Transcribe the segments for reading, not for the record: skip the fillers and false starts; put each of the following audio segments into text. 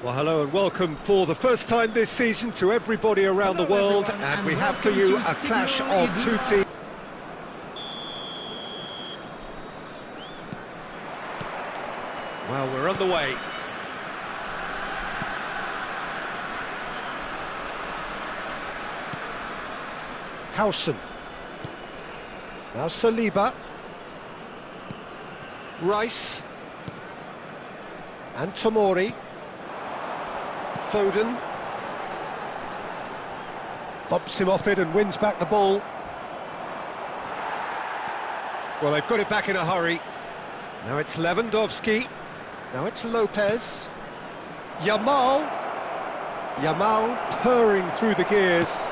Well, hello and welcome for the first time this season to everybody around the world, and we have for you a clash of two teams. Well, we're on the way. Howson. Now Saliba. Rice. And Tomori. Foden. Bumps him off it and wins back the ball. Well, they've got it back in a hurry. Now it's Lewandowski. Now it's Lopez. Yamal. Yamal purring through the gears.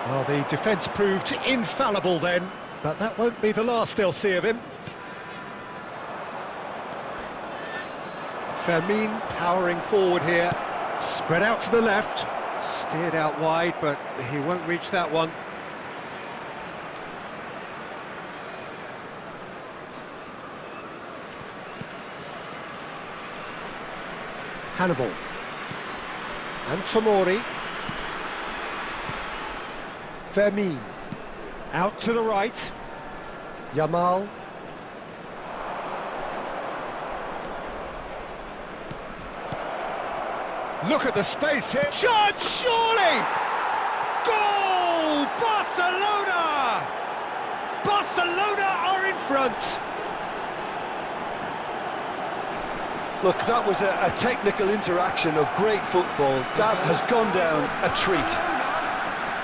Well, the defence proved infallible then, but that won't be the last they'll see of him. Fermin powering forward here, spread out to the left, steered out wide, but he won't reach that one. Hannibal. And Tomori. Fermin. Out to the right. Yamal. Look at the space here. Shot, surely! Goal! Barcelona! Barcelona are in front. Look, that was a technical interaction of great football. That has gone down a treat.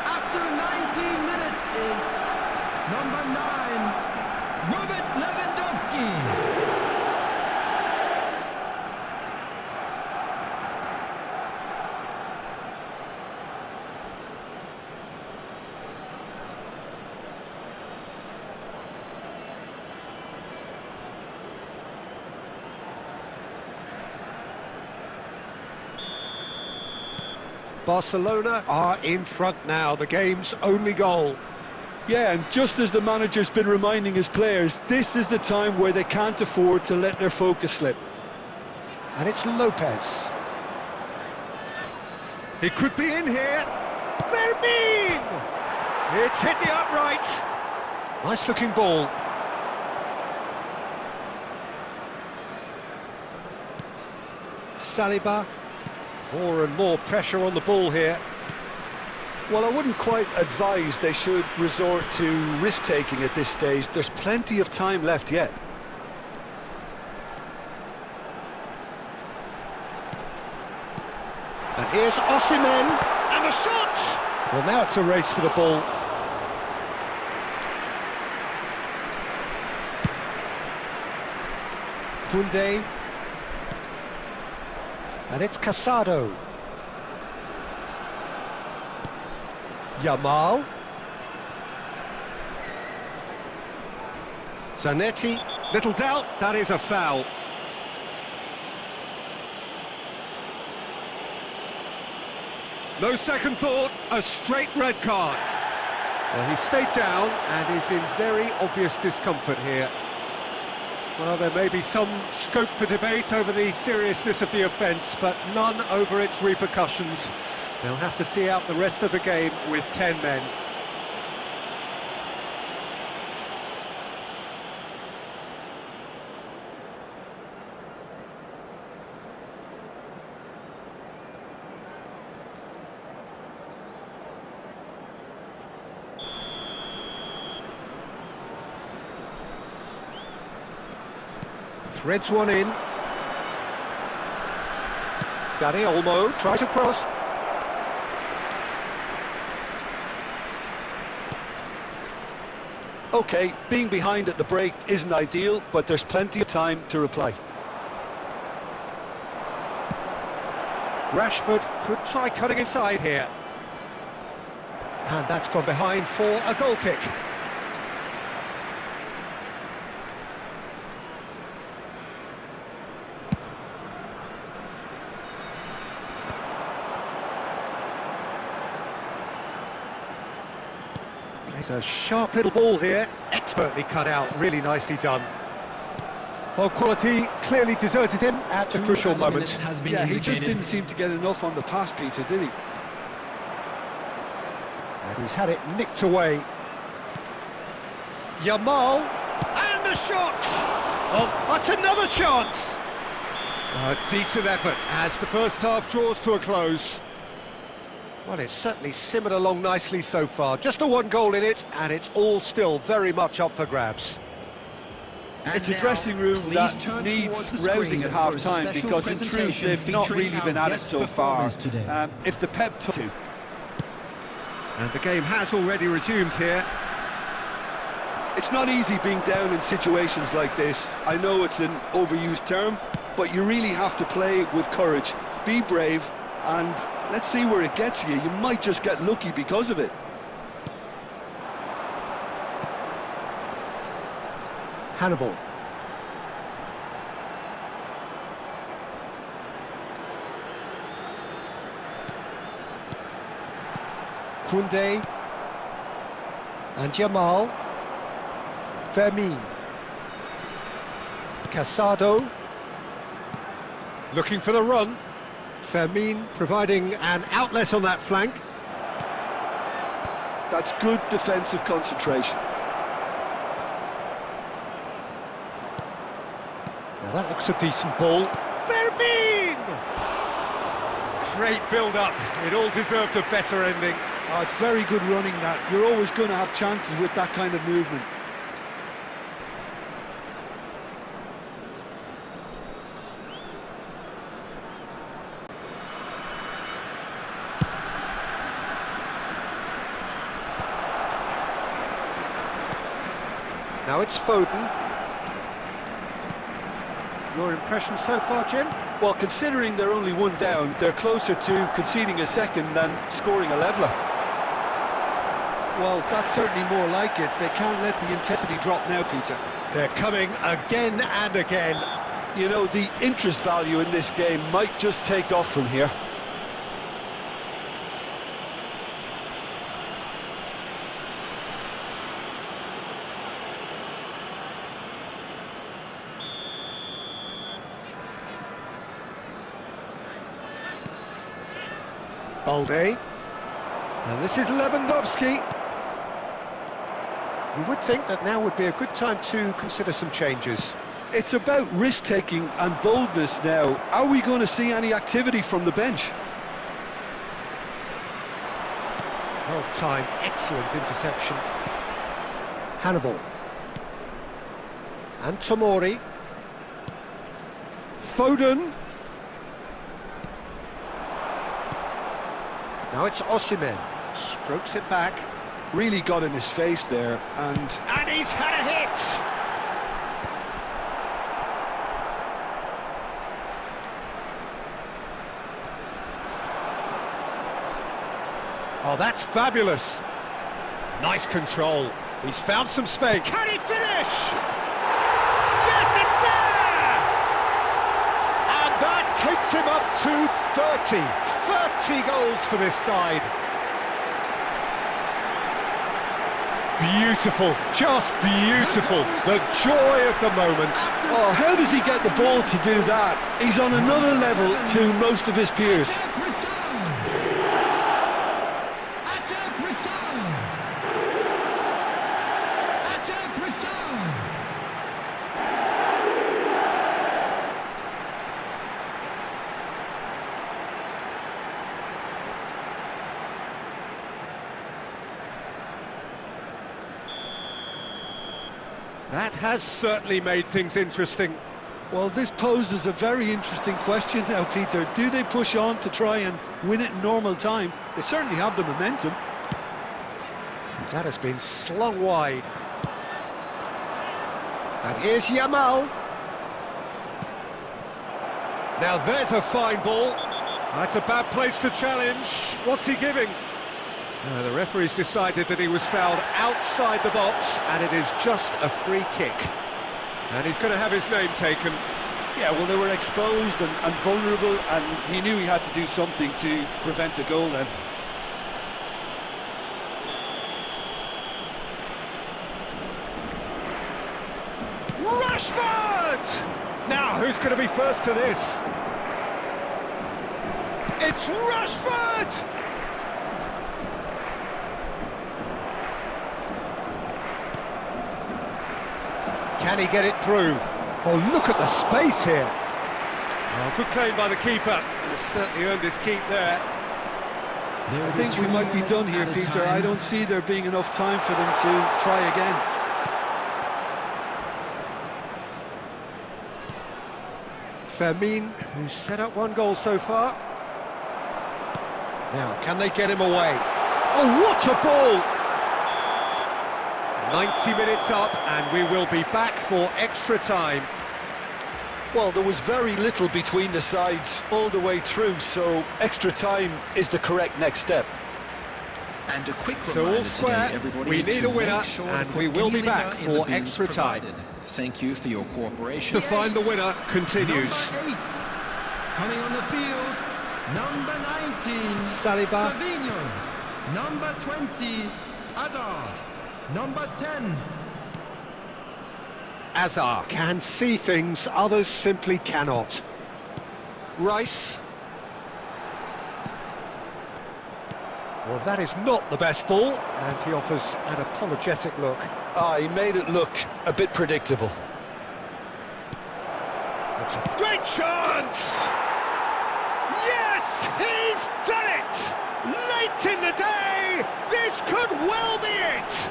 After 19 minutes is number 9, Robert Lewandowski. Barcelona are in front now, the game's only goal. Yeah, and just as the manager's been reminding his players, this is the time where they can't afford to let their focus slip. And it's Lopez. He could be in here. Fermin! It's hit the upright. Nice looking ball. Saliba. More and more pressure on the ball here. Well, I wouldn't quite advise they should resort to risk-taking at this stage. There's plenty of time left yet. And here's Osimhen, and the shot! Well, now it's a race for the ball. Koundé. And it's Casado. Yamal. Zanetti. Little doubt, that is a foul. No second thought, a straight red card. Well, he stayed down and is in very obvious discomfort here. Well, there may be some scope for debate over the seriousness of the offence, but none over its repercussions. They'll have to see out the rest of the game with 10 men. Threads one in. Dani Olmo tries a cross. OK, being behind at the break isn't ideal, but there's plenty of time to reply. Rashford could try cutting inside here. And that's gone behind for a goal kick. It's a sharp little ball here, expertly cut out, really nicely done. Well, quality clearly deserted him at the crucial moment. Yeah, he just didn't seem to get enough on the pass, Peter, did he? And he's had it nicked away. Yamal, and a shot! Oh, that's another chance! A decent effort as the first half draws to a close. Well, it's certainly simmered along nicely so far. Just the one goal in it, and it's all still very much up for grabs. It's a dressing room that needs rousing at half-time because, in truth, they've not really been at it so far. If the pep talk... And the game has already resumed here. It's not easy being down in situations like this. I know it's an overused term, but you really have to play with courage. Be brave, and let's see where it gets you. You might just get lucky because of it. Hannibal. Koundé. And Yamal. Fermin. Casado. Looking for the run. Fermin providing an outlet on that flank. That's good defensive concentration. Now that looks a decent ball. Fermin! Great build-up. It all deserved a better ending. Oh, it's very good running, that. You're always going to have chances with that kind of movement. Now it's Foden. Your impression so far, Jim? Well, considering they're only one down, they're closer to conceding a second than scoring a leveller. Well, that's certainly more like it. They can't let the intensity drop now, Peter. They're coming again and again. You know, the interest value in this game might just take off from here. Balde. And this is Lewandowski. You would think that now would be a good time to consider some changes. It's about risk-taking and boldness now. Are we going to see any activity from the bench? Well timed, excellent interception. Hannibal. And Tomori. Foden. Now it's Osimhen, strokes it back. Really got in his face there, and he's had a hit! Oh, that's fabulous. Nice control. He's found some space. Can he finish? Yes, it's there! And that takes him up to 30. 30 goals for this side. Beautiful, just beautiful. The joy of the moment. Oh, how does he get the ball to do that? He's on another level to most of his peers. That has certainly made things interesting. Well, this poses a very interesting question now, Peter. Do they push on to try and win it in normal time? They certainly have the momentum. That has been slung wide. And here's Yamal. Now there's a fine ball. That's a bad place to challenge. What's he giving? The referee's decided that he was fouled outside the box, and it is just a free kick. And he's going to have his name taken. Yeah, well, they were exposed and vulnerable, and he knew he had to do something to prevent a goal then. Rashford! going to be first to this? It's Rashford! Can he get it through? Oh, look at the space here. Oh, good claim by the keeper. He's certainly earned his keep there. I think we might be done here, Peter. I don't see there being enough time for them to try again. Fermin, who's set up one goal so far. Now, can they get him away? Oh, what a ball! 90 minutes up, and we will be back for extra time. Well, there was very little between the sides all the way through, so extra time is the correct next step. And a quick So all square, we need a winner, and we will be back for extra time. Thank you for your cooperation. To find the winner continues. Number 8, coming on the field, number 19, Saliba. Savinho. Number 20, Hazard. Number 10. Hazard can see things others simply cannot. Rice. Well, that is not the best ball, and he offers an apologetic look. He made it look a bit predictable. That's a great chance! Yes, he's done it! Late in the day, this could well be it!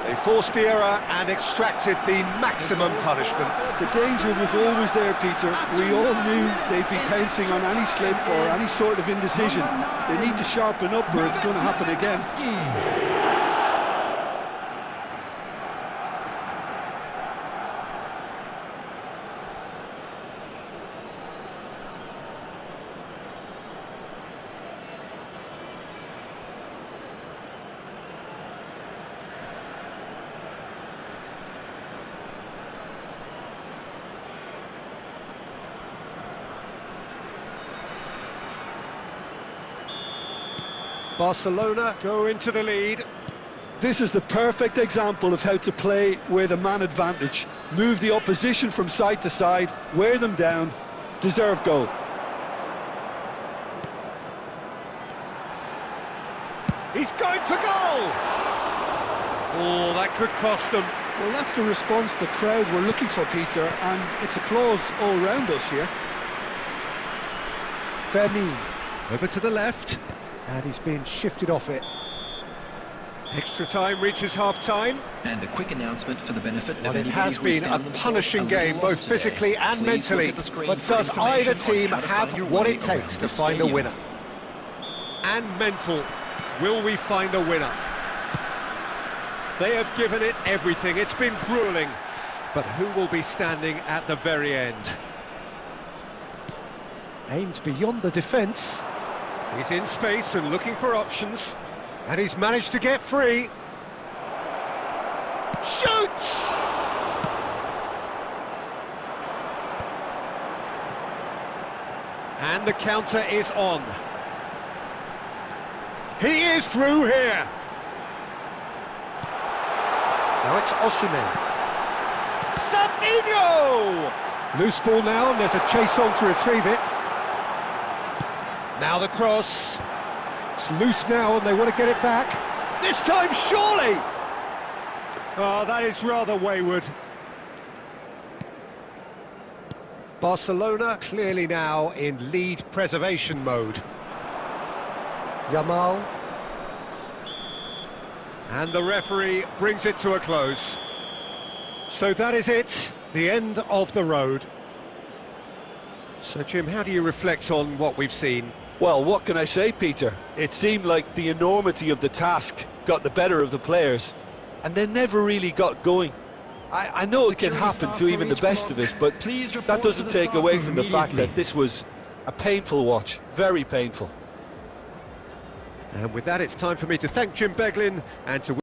They forced the error and extracted the maximum punishment. The danger was always there, Peter. We all knew they'd be pouncing on any slip or any sort of indecision. They need to sharpen up or it's going to happen again. Barcelona go into the lead. This is the perfect example of how to play with a man advantage. Move the opposition from side to side, wear them down, deserve goal. He's going for goal! Oh, that could cost them. Well, that's the response the crowd were looking for, Peter, and it's applause all round us here. Fermin over to the left, and he's been shifted off it. Extra time reaches half-time. And a quick announcement for the benefit of Well, it anybody has who's been a found themselves punishing a little game, lost both today. physically and Please mentally, look at the screen but for does either information team on how to have find your what way it takes around to the find a stadium. winner? And mental, will we find a winner? They have given it everything, it's been gruelling, but who will be standing at the very end? Aimed beyond the defence. He's in space and looking for options, and he's managed to get free. Shoots! And the counter is on. He is through here. Now it's Osimhen. Savinho! Loose ball now, and there's a chase on to retrieve it. Now the cross. It's loose now, and they want to get it back. This time, surely! Oh, that is rather wayward. Barcelona clearly now in lead preservation mode. Yamal. And the referee brings it to a close. So that is it, the end of the road. So, Jim, how do you reflect on what we've seen? Well, what can I say, Peter? It seemed like the enormity of the task got the better of the players, and they never really got going. I know it can happen to even the best of us, but that doesn't take away from the fact that this was a painful watch, very painful. And with that, it's time for me to thank Jim Beglin and to